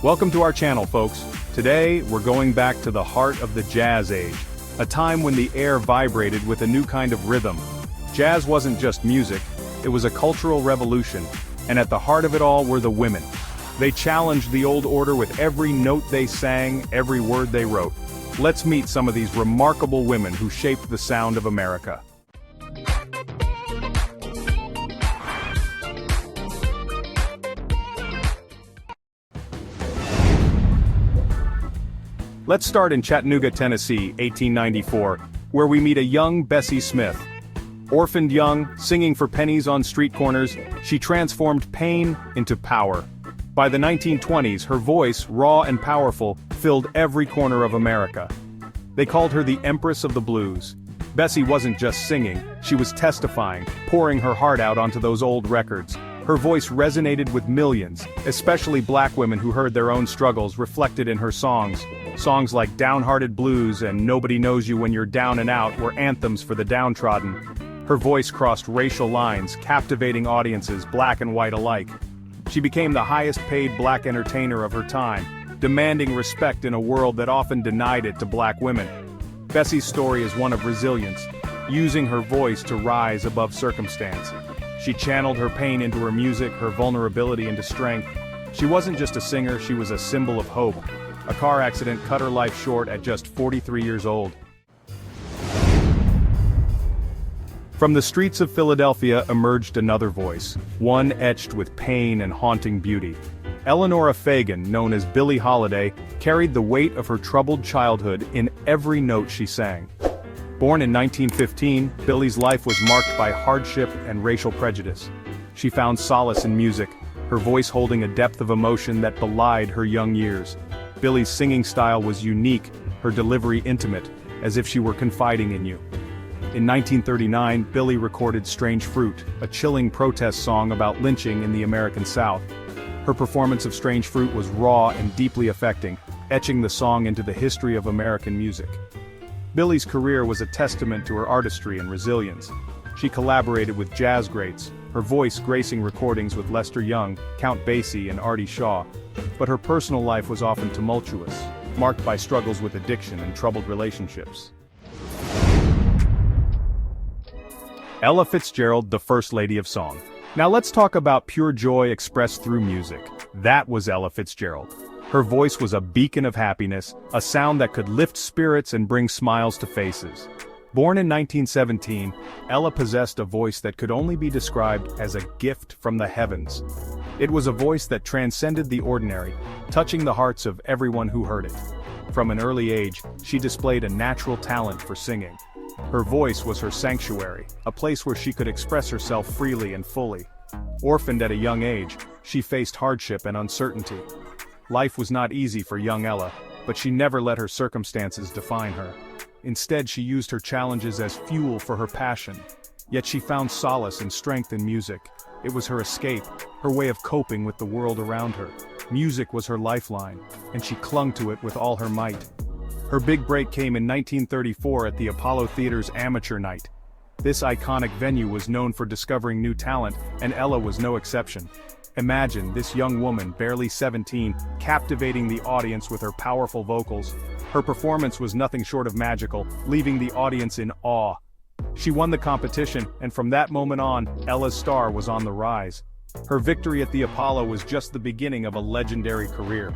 Welcome to our channel, folks. Today, we're going back to the heart of the jazz age, a time when the air vibrated with a new kind of rhythm. Jazz wasn't just music, it was a cultural revolution, and at the heart of it all were the women. They challenged the old order with every note they sang, every word they wrote. Let's meet some of these remarkable women who shaped the sound of America. Let's start in Chattanooga, Tennessee, 1894, where we meet a young Bessie Smith. Orphaned young, singing for pennies on street corners, she transformed pain into power. By the 1920s, her voice, raw and powerful, filled every corner of America. They called her the Empress of the Blues. Bessie wasn't just singing, she was testifying, pouring her heart out onto those old records. Her voice resonated with millions, especially black women who heard their own struggles reflected in her songs. Songs like Downhearted Blues and Nobody Knows You When You're Down and Out were anthems for the downtrodden. Her voice crossed racial lines, captivating audiences, black and white alike. She became the highest-paid black entertainer of her time, demanding respect in a world that often denied it to black women. Bessie's story is one of resilience, using her voice to rise above circumstance. She channeled her pain into her music, her vulnerability into strength. She wasn't just a singer, she was a symbol of hope. A car accident cut her life short at just 43 years old. From the streets of Philadelphia emerged another voice, one etched with pain and haunting beauty. Eleanor Fagan, known as Billie Holiday, carried the weight of her troubled childhood in every note she sang. Born in 1915, Billie's life was marked by hardship and racial prejudice. She found solace in music, her voice holding a depth of emotion that belied her young years. Billie's singing style was unique, her delivery intimate, as if she were confiding in you. In 1939, Billie recorded Strange Fruit, a chilling protest song about lynching in the American South. Her performance of Strange Fruit was raw and deeply affecting, etching the song into the history of American music. Billie's career was a testament to her artistry and resilience. She collaborated with jazz greats, her voice gracing recordings with Lester Young, Count Basie and Artie Shaw. But her personal life was often tumultuous, marked by struggles with addiction and troubled relationships. Ella Fitzgerald, the First Lady of Song. Now let's talk about pure joy expressed through music. That was Ella Fitzgerald. Her voice was a beacon of happiness, a sound that could lift spirits and bring smiles to faces. Born in 1917, Ella possessed a voice that could only be described as a gift from the heavens. It was a voice that transcended the ordinary, touching the hearts of everyone who heard it. From an early age, she displayed a natural talent for singing. Her voice was her sanctuary, a place where she could express herself freely and fully. Orphaned at a young age, she faced hardship and uncertainty. Life was not easy for young Ella, but she never let her circumstances define her. Instead, she used her challenges as fuel for her passion. Yet she found solace and strength in music. It was her escape, her way of coping with the world around her. Music was her lifeline, and she clung to it with all her might. Her big break came in 1934 at the Apollo Theater's Amateur Night. This iconic venue was known for discovering new talent, and Ella was no exception. Imagine this young woman, barely 17, captivating the audience with her powerful vocals. Her performance was nothing short of magical, leaving the audience in awe. She won the competition, and from that moment on, Ella's star was on the rise. Her victory at the Apollo was just the beginning of a legendary career.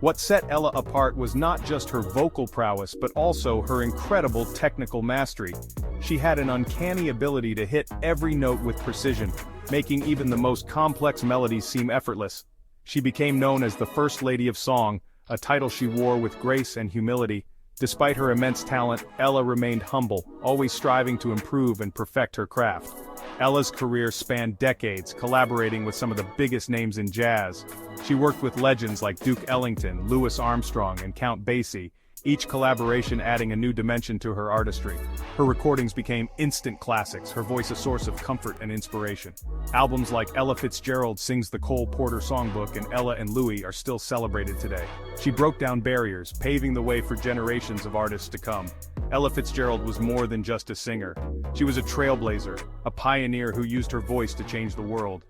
What set Ella apart was not just her vocal prowess but also her incredible technical mastery. She had an uncanny ability to hit every note with precision, making even the most complex melodies seem effortless. She became known as the First Lady of Song, a title she wore with grace and humility. Despite her immense talent, Ella remained humble, always striving to improve and perfect her craft. Ella's career spanned decades, collaborating with some of the biggest names in jazz. She worked with legends like Duke Ellington, Louis Armstrong, and Count Basie, each collaboration adding a new dimension to her artistry. Her recordings became instant classics, her voice a source of comfort and inspiration. Albums like Ella Fitzgerald Sings the Cole Porter Songbook and Ella and Louie are still celebrated today. She broke down barriers, paving the way for generations of artists to come. Ella Fitzgerald was more than just a singer. She was a trailblazer, a pioneer who used her voice to change the world.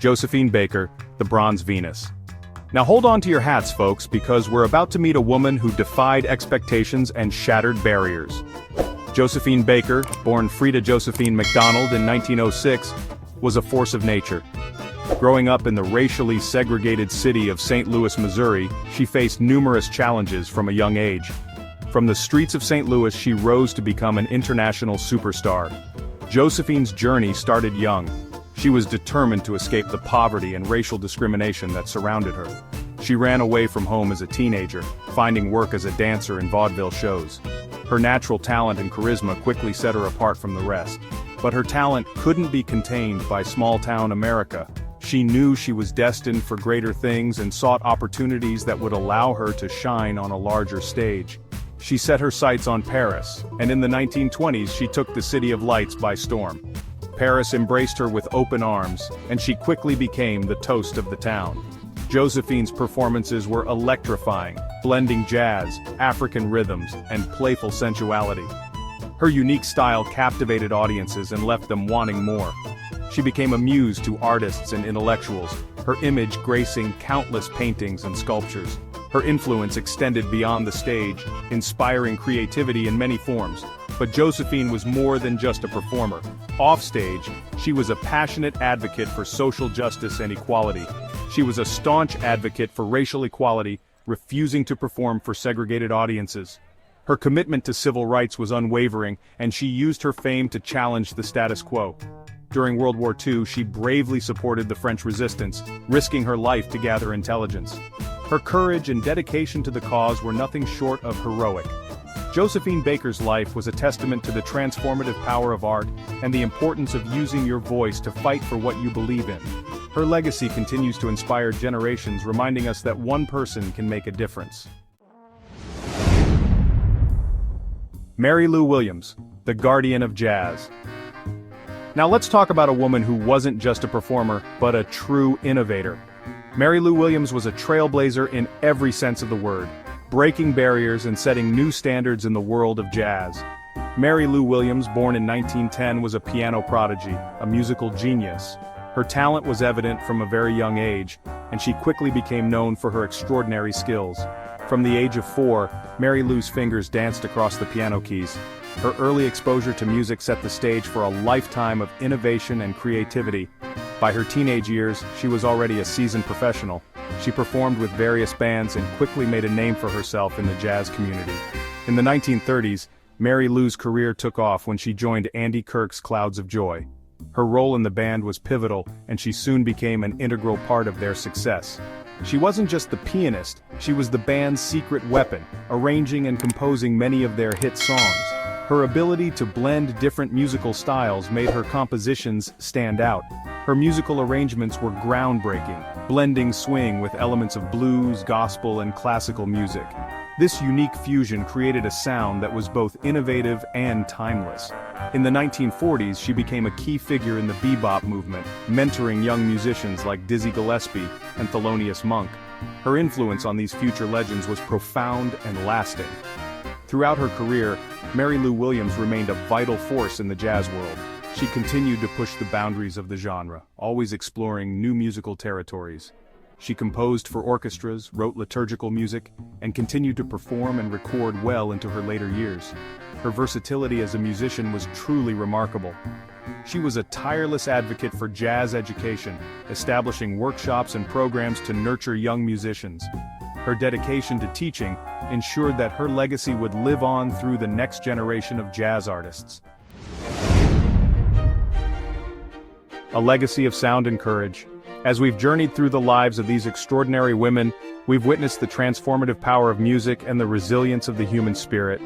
Josephine Baker, the Bronze Venus. Now hold on to your hats, folks, because we're about to meet a woman who defied expectations and shattered barriers. Josephine Baker, born Frida Josephine McDonald in 1906, was a force of nature. Growing up in the racially segregated city of St. Louis, Missouri, she faced numerous challenges from a young age. From the streets of St. Louis, she rose to become an international superstar. Josephine's journey started young. She was determined to escape the poverty and racial discrimination that surrounded her. She ran away from home as a teenager, finding work as a dancer in vaudeville shows. Her natural talent and charisma quickly set her apart from the rest. But her talent couldn't be contained by small-town America. She knew she was destined for greater things and sought opportunities that would allow her to shine on a larger stage. She set her sights on Paris, and in the 1920s she took the City of Lights by storm. Paris embraced her with open arms, and she quickly became the toast of the town. Josephine's performances were electrifying, blending jazz, African rhythms, and playful sensuality. Her unique style captivated audiences and left them wanting more. She became a muse to artists and intellectuals, her image gracing countless paintings and sculptures. Her influence extended beyond the stage, inspiring creativity in many forms. But Josephine was more than just a performer. Offstage, she was a passionate advocate for social justice and equality. She was a staunch advocate for racial equality, refusing to perform for segregated audiences. Her commitment to civil rights was unwavering, and she used her fame to challenge the status quo. During World War II, she bravely supported the French resistance, risking her life to gather intelligence. Her courage and dedication to the cause were nothing short of heroic. Josephine Baker's life was a testament to the transformative power of art and the importance of using your voice to fight for what you believe in. Her legacy continues to inspire generations, reminding us that one person can make a difference. Mary Lou Williams, the guardian of jazz. Now let's talk about a woman who wasn't just a performer, but a true innovator. Mary Lou Williams was a trailblazer in every sense of the word, breaking barriers and setting new standards in the world of jazz. Mary Lou Williams, born in 1910, was a piano prodigy, a musical genius. Her talent was evident from a very young age, and she quickly became known for her extraordinary skills. From the age of 4, Mary Lou's fingers danced across the piano keys. Her early exposure to music set the stage for a lifetime of innovation and creativity. By her teenage years, she was already a seasoned professional. She performed with various bands and quickly made a name for herself in the jazz community. In the 1930s, Mary Lou's career took off when she joined Andy Kirk's Clouds of Joy. Her role in the band was pivotal, and she soon became an integral part of their success. She wasn't just the pianist, she was the band's secret weapon, arranging and composing many of their hit songs. Her ability to blend different musical styles made her compositions stand out. Her musical arrangements were groundbreaking, blending swing with elements of blues, gospel, and classical music. This unique fusion created a sound that was both innovative and timeless. In the 1940s, she became a key figure in the bebop movement, mentoring young musicians like Dizzy Gillespie and Thelonious Monk. Her influence on these future legends was profound and lasting. Throughout her career, Mary Lou Williams remained a vital force in the jazz world. She continued to push the boundaries of the genre, always exploring new musical territories. She composed for orchestras, wrote liturgical music, and continued to perform and record well into her later years. Her versatility as a musician was truly remarkable. She was a tireless advocate for jazz education, establishing workshops and programs to nurture young musicians. Her dedication to teaching ensured that her legacy would live on through the next generation of jazz artists. A legacy of sound and courage. As we've journeyed through the lives of these extraordinary women, we've witnessed the transformative power of music and the resilience of the human spirit.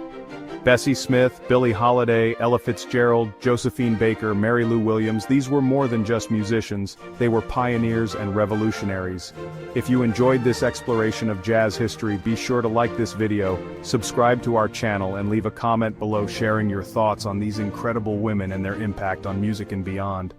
Bessie Smith, Billie Holiday, Ella Fitzgerald, Josephine Baker, Mary Lou Williams, these were more than just musicians, they were pioneers and revolutionaries. If you enjoyed this exploration of jazz history, be sure to like this video, subscribe to our channel, and leave a comment below sharing your thoughts on these incredible women and their impact on music and beyond.